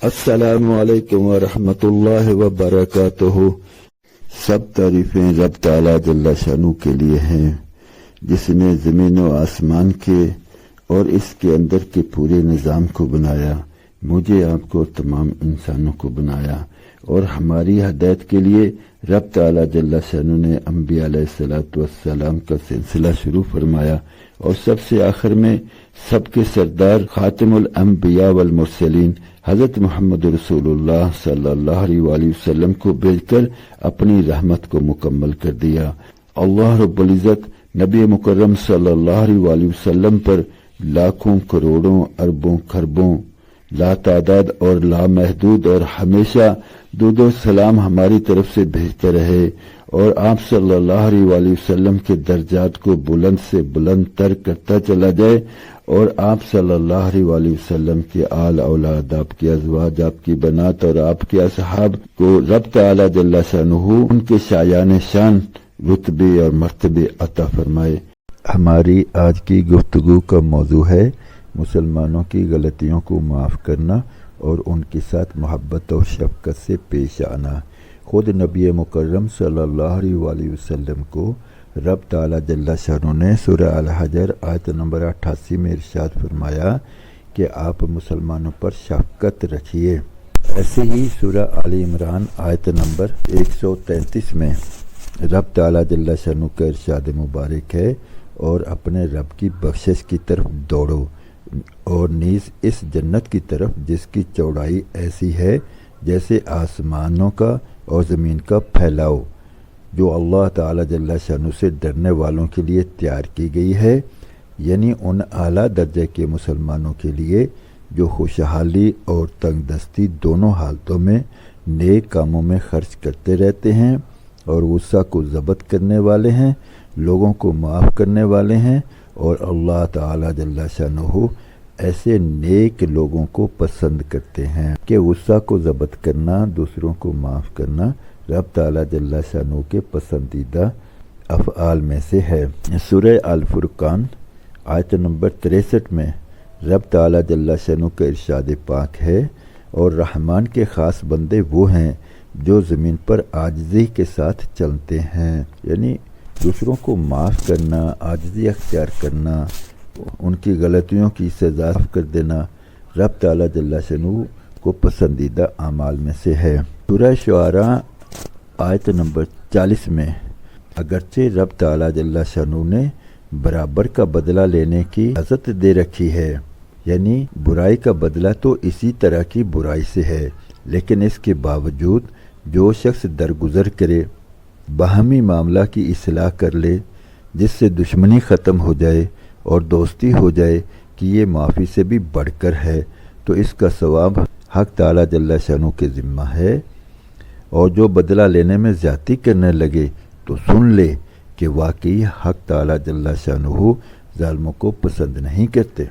السلام علیکم ورحمۃ اللہ وبرکاتہ۔ سب تعریفیں رب تعالیٰ جل شانہ کے لیے ہیں، جس نے زمین و آسمان کے اور اس کے اندر کے پورے نظام کو بنایا، مجھے آپ کو تمام انسانوں کو بنایا، اور ہماری ہدایت کے لیے رب تعالیٰ جل شانہ نے انبیاء علیہ الصلوۃ والسلام کا سلسلہ شروع فرمایا، اور سب سے آخر میں سب کے سردار خاتم الانبیاء والمرسلین حضرت محمد رسول اللہ صلی اللہ علیہ وآلہ وسلم کو بھیج کر اپنی رحمت کو مکمل کر دیا۔ اللہ رب العزت نبی مکرم صلی اللہ علیہ وآلہ وسلم پر لاکھوں کروڑوں اربوں خربوں لا تعداد اور لامحدود اور ہمیشہ درود و سلام ہماری طرف سے بھیجتے رہے، اور آپ صلی اللہ علیہ وآلہ وسلم کے درجات کو بلند سے بلند تر کرتا چلا جائے، اور آپ صلی اللہ علیہ وآلہ وسلم کے آل اولاد، آپ کے ازواج، آپ کی بنات اور آپ کے اصحاب کو رب تعالی جل شانہ ان کے شایان شان رتبے اور مرتبے عطا فرمائے۔ ہماری آج کی گفتگو کا موضوع ہے مسلمانوں کی غلطیوں کو معاف کرنا اور ان کے ساتھ محبت اور شفقت سے پیش آنا۔ خود نبی مکرم صلی اللہ علیہ وآلہ وسلم کو رب تعالی جل شانہ نے سورہ الحجر آیت نمبر 88 میں ارشاد فرمایا کہ آپ مسلمانوں پر شفقت رکھیے۔ ایسے ہی سورہ آل عمران آیت نمبر 133 میں رب تعالی جل شانہ کا ارشاد مبارک ہے، اور اپنے رب کی بخشش کی طرف دوڑو، اور نیز اس جنت کی طرف جس کی چوڑائی ایسی ہے جیسے آسمانوں کا اور زمین کا پھیلاؤ، جو اللہ تعالی جل شانہ سے ڈرنے والوں کے لیے تیار کی گئی ہے، یعنی ان اعلیٰ درجے کے مسلمانوں کے لیے جو خوشحالی اور تنگ دستی دونوں حالتوں میں نیک کاموں میں خرچ کرتے رہتے ہیں، اور غصہ کو ضبط کرنے والے ہیں، لوگوں کو معاف کرنے والے ہیں، اور اللہ تعالی جل شانہ ایسے نیک لوگوں کو پسند کرتے ہیں کہ غصہ کو ضبط کرنا، دوسروں کو معاف کرنا رب تعالی جل شانہ کے پسندیدہ افعال میں سے ہے۔ سورہ الفرقان آیت نمبر 63 میں رب تعالی جل شانہ کا ارشاد پاک ہے، اور رحمان کے خاص بندے وہ ہیں جو زمین پر عاجزی کے ساتھ چلتے ہیں، یعنی دوسروں کو معاف کرنا، عاجزی اختیار کرنا، ان کی غلطیوں کی سزا کر دینا رب تعالی جل شانہ کو پسندیدہ اعمال میں سے ہے۔ سورہ شعراء آیت نمبر 40 میں اگرچہ رب تعالی جل شانہ نے برابر کا بدلہ لینے کی اجازت دے رکھی ہے، یعنی برائی کا بدلہ تو اسی طرح کی برائی سے ہے، لیکن اس کے باوجود جو شخص درگزر کرے، باہمی معاملہ کی اصلاح کر لے، جس سے دشمنی ختم ہو جائے اور دوستی ہو جائے کہ یہ معافی سے بھی بڑھ کر ہے، تو اس کا ثواب حق تعالی جل شانہ کے ذمہ ہے، اور جو بدلہ لینے میں زیادتی کرنے لگے تو سن لے کہ واقعی حق تعالی جل شانہ ظالموں کو پسند نہیں کرتے۔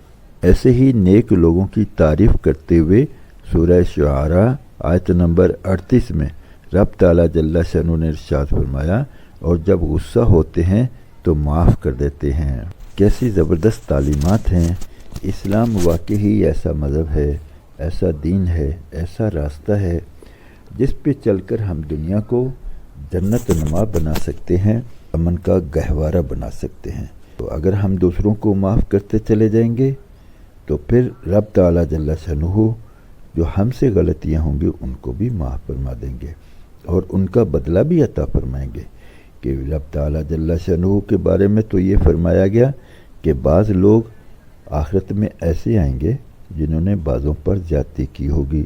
ایسے ہی نیک لوگوں کی تعریف کرتے ہوئے سورہ شعراء آیت نمبر 38 میں رب تعالی جل شانہ نے ارشاد فرمایا، اور جب غصہ ہوتے ہیں تو معاف کر دیتے ہیں۔ کیسی زبردست تعلیمات ہیں! اسلام واقعی ایسا مذہب ہے، ایسا دین ہے، ایسا راستہ ہے جس پہ چل کر ہم دنیا کو جنت نما بنا سکتے ہیں، امن کا گہوارہ بنا سکتے ہیں۔ تو اگر ہم دوسروں کو معاف کرتے چلے جائیں گے تو پھر رب تعالی جل شانہ جو ہم سے غلطیاں ہوں گی ان کو بھی معاف فرما دیں گے، اور ان کا بدلہ بھی عطا فرمائیں گے۔ کہ رب تعالی جل شانہ کے بارے میں تو یہ فرمایا گیا کہ بعض لوگ آخرت میں ایسے آئیں گے جنہوں نے بعضوں پر زیادتی کی ہوگی،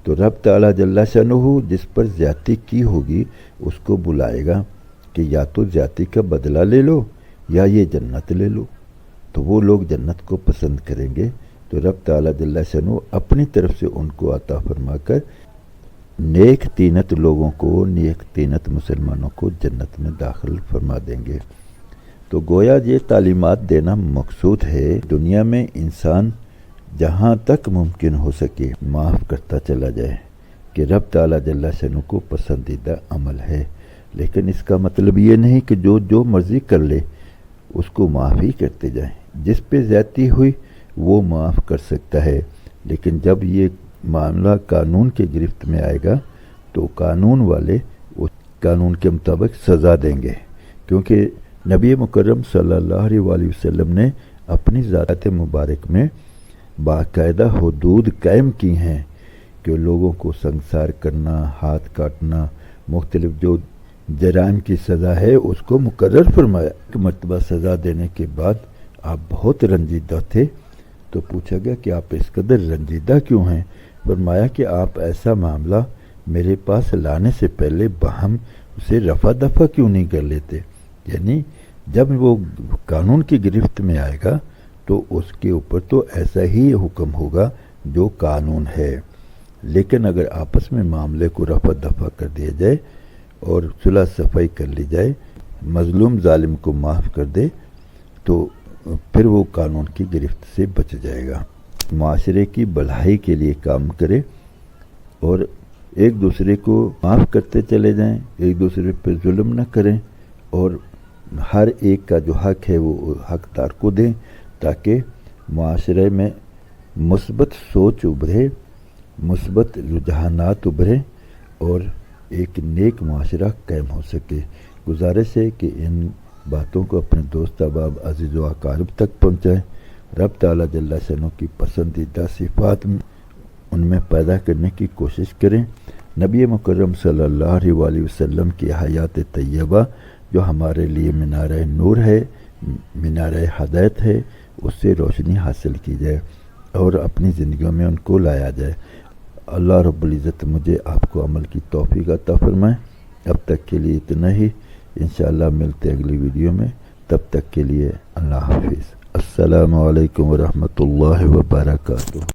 تو رب تعالی جل شانہ جس پر زیادتی کی ہوگی اس کو بلائے گا کہ یا تو زیادتی کا بدلہ لے لو یا یہ جنت لے لو، تو وہ لوگ جنت کو پسند کریں گے، تو رب تعالی جل شانہ اپنی طرف سے ان کو عطا فرما کر نیک تینت لوگوں کو، نیک تینت مسلمانوں کو جنت میں داخل فرما دیں گے۔ تو گویا یہ تعلیمات دینا مقصود ہے دنیا میں انسان جہاں تک ممکن ہو سکے معاف کرتا چلا جائے، کہ رب تعالی جل شانہ کو پسندیدہ عمل ہے، لیکن اس کا مطلب یہ نہیں کہ جو مرضی کر لے اس کو معاف ہی کرتے جائیں۔ جس پہ زیادتی ہوئی وہ معاف کر سکتا ہے، لیکن جب یہ معاملہ قانون کے گرفت میں آئے گا تو قانون والے اس قانون کے مطابق سزا دیں گے، کیونکہ نبی مکرم صلی اللہ علیہ وآلہ وسلم نے اپنی ذات مبارک میں باقاعدہ حدود قائم کی ہیں کہ لوگوں کو سنگسار کرنا، ہاتھ کاٹنا، مختلف جو جرائم کی سزا ہے اس کو مقرر فرمایا۔ ایک مرتبہ سزا دینے کے بعد آپ بہت رنجیدہ تھے، تو پوچھا گیا کہ آپ اس قدر رنجیدہ کیوں ہیں؟ فرمایا کہ آپ ایسا معاملہ میرے پاس لانے سے پہلے باہم اسے رفع دفع کیوں نہیں کر لیتے؟ یعنی جب وہ قانون کی گرفت میں آئے گا تو اس کے اوپر تو ایسا ہی حکم ہوگا جو قانون ہے، لیکن اگر آپس میں معاملے کو رفع دفع کر دیا جائے اور صلح صفائی کر لی جائے، مظلوم ظالم کو معاف کر دے، تو پھر وہ قانون کی گرفت سے بچ جائے گا۔ معاشرے کی بھلائی کے لیے کام کرے اور ایک دوسرے کو معاف کرتے چلے جائیں، ایک دوسرے پہ ظلم نہ کریں، اور ہر ایک کا جو حق ہے وہ حقدار کو دیں، تاکہ معاشرے میں مثبت سوچ ابھرے، مثبت رجحانات ابھریں اور ایک نیک معاشرہ قائم ہو سکے۔ گزارش ہے کہ ان باتوں کو اپنے دوست احباب عزیز و اقارب تک پہنچائیں۔ رب تعالیٰ جل شانہ کی پسندیدہ صفات ان میں پیدا کرنے کی کوشش کریں۔ نبی مکرم صلی اللہ علیہ وآلہ وسلم کی حیات طیبہ جو ہمارے لیے مینارہ نور ہے، مینارہ ہدایت ہے، اس سے روشنی حاصل کی جائے اور اپنی زندگیوں میں ان کو لایا جائے۔ اللہ رب العزت مجھے آپ کو عمل کی توفیق عطا فرمائے۔ اب تک کے لیے اتنا ہی، انشاءاللہ ملتے ہیں اگلی ویڈیو میں، تب تک کے لیے اللہ حافظ۔ السلام علیکم ورحمۃ اللہ وبرکاتہ۔